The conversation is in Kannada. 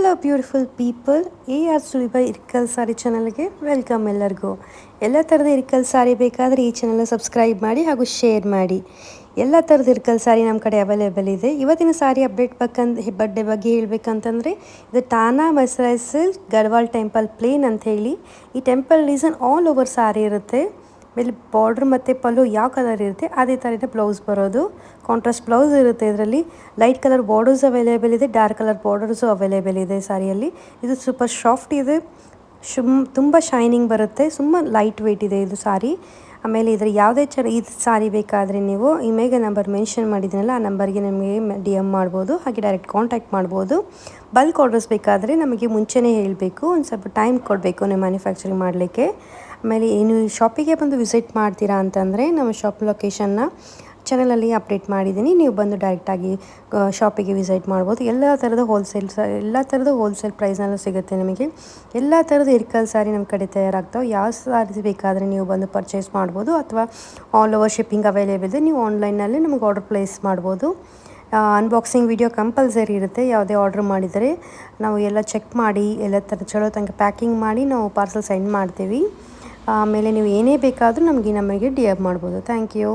Hello beautiful people, AR ಸುಲಿಭ Irkal ಸಾರಿ ಚಾನಲ್ಗೆ ವೆಲ್ಕಮ್. ಎಲ್ಲರಿಗೂ ಎಲ್ಲ ಥರದ ಇರ್ಕಲ್ ಸಾರಿ ಬೇಕಾದರೆ ಈ ಚಾನಲ್ನ ಸಬ್ಸ್ಕ್ರೈಬ್ ಮಾಡಿ ಹಾಗೂ ಶೇರ್ ಮಾಡಿ. ಎಲ್ಲ ಥರದ ಇರ್ಕಲ್ ಸಾರಿ ನಮ್ಮ ಕಡೆ ಅವೈಲೇಬಲ್ ಇದೆ. ಇವತ್ತಿನ ಸಾರಿ ಅಪ್ಡೇಟ್ ಬಡ್ಡೆ ಬಗ್ಗೆ ಹೇಳಬೇಕಂತಂದರೆ, ಇದು ತಾನಾ ಮಸರೈಸ್ ಸಿಲ್ಕ್ ಗಡ್ವಾಲ್ ಟೆಂಪಲ್ ಪ್ಲೇನ್ ಅಂತ ಹೇಳಿ. ಈ ಟೆಂಪಲ್ ಡಿಸೈನ್ ಆಲ್ ಓವರ್ ಸಾರಿ ಇರುತ್ತೆ. ಮೇಲೆ ಬಾರ್ಡ್ರ್ ಮತ್ತು ಪಲ್ಲು ಯಾವ ಕಲರ್ ಇರುತ್ತೆ ಅದೇ ಥರನೇ ಬ್ಲೌಸ್ ಬರೋದು. ಕಾಂಟ್ರಾಸ್ಟ್ ಬ್ಲೌಸ್ ಇರುತ್ತೆ. ಇದರಲ್ಲಿ ಲೈಟ್ ಕಲರ್ ಬಾರ್ಡರ್ಸ್ ಅವೈಲೇಬಲ್ ಇದೆ, ಡಾರ್ಕ್ ಕಲರ್ ಬಾರ್ಡರ್ಸು ಅವೈಲೇಬಲ್ ಇದೆ ಸಾರಿಯಲ್ಲಿ. ಇದು ಸೂಪರ್ ಸಾಫ್ಟ್ ಇದೆ, ತುಂಬ ಶೈನಿಂಗ್ ಬರುತ್ತೆ, ಲೈಟ್ ವೆಯ್ಟ್ ಇದೆ ಇದು ಸಾರಿ. ಆಮೇಲೆ ಇದರ ಯಾವುದೇ ಈ ಸಾರಿ ಬೇಕಾದರೆ ನೀವು ಇಮೇಜ್ ನಂಬರ್ ಮೆನ್ಷನ್ ಮಾಡಿದ್ದೀನಲ್ಲ, ಆ ನಂಬರ್ಗೆ ನಿಮಗೆ DM ಮಾಡ್ಬೋದು, ಹಾಗೆ ಡೈರೆಕ್ಟ್ ಕಾಂಟ್ಯಾಕ್ಟ್ ಮಾಡ್ಬೋದು. ಬಲ್ಕ್ ಆರ್ಡರ್ಸ್ ಬೇಕಾದರೆ ನಮಗೆ ಮುಂಚೆನೇ ಹೇಳಬೇಕು, ಒಂದು ಸ್ವಲ್ಪ ಟೈಮ್ ಕೊಡಬೇಕು ನೀವು ಮ್ಯಾನುಫ್ಯಾಕ್ಚರಿಂಗ್ ಮಾಡಲಿಕ್ಕೆ. ಆಮೇಲೆ ನೀವು ಶಾಪಿಗೆ ಬಂದು ವಿಸಿಟ್ ಮಾಡ್ತೀರಾ ಅಂತಂದರೆ ನಮ್ಮ ಶಾಪ್ ಲೊಕೇಶನ್ನ ಚಾನಲಲ್ಲಿ ಅಪ್ಡೇಟ್ ಮಾಡಿದ್ದೀನಿ. ನೀವು ಬಂದು ಡೈರೆಕ್ಟಾಗಿ ಶಾಪಿಗೆ ವಿಸಿಟ್ ಮಾಡ್ಬೋದು. ಎಲ್ಲ ಥರದ ಹೋಲ್ಸೇಲ್ ಪ್ರೈಸ್ನಲ್ಲೂ ಸಿಗುತ್ತೆ ನಿಮಗೆ. ಎಲ್ಲ ಥರದ ಇರ್ಕಲ್ ಸಾರಿ ನಮ್ಮ ಕಡೆ ತಯಾರಾಗ್ತಾವೆ. ಯಾವ ಸಾರಿ ಬೇಕಾದರೆ ನೀವು ಬಂದು ಪರ್ಚೇಸ್ ಮಾಡ್ಬೋದು, ಅಥವಾ ಆಲ್ ಓವರ್ ಶಿಪ್ಪಿಂಗ್ ಅವೈಲೇಬಲ್ ಇದೆ. ನೀವು ಆನ್ಲೈನಲ್ಲಿ ನಮಗೆ ಆರ್ಡರ್ ಪ್ಲೇಸ್ ಮಾಡ್ಬೋದು. ಅನ್ಬಾಕ್ಸಿಂಗ್ ವಿಡಿಯೋ ಕಂಪಲ್ಸರಿ ಇರುತ್ತೆ. ಯಾವುದೇ ಆರ್ಡ್ರ್ ಮಾಡಿದರೆ ನಾವು ಎಲ್ಲ ಚೆಕ್ ಮಾಡಿ ಎಲ್ಲ ಥರ ಚಲೋ ತನಕ ಪ್ಯಾಕಿಂಗ್ ಮಾಡಿ ನಾವು ಪಾರ್ಸಲ್ ಸೆಂಡ್ ಮಾಡ್ತೀವಿ. ಆಮೇಲೆ ನೀವು ಏನೇ ಬೇಕಾದರೂ ನಮಗೆ DM ಮಾಡ್ಬೋದು. Thank you.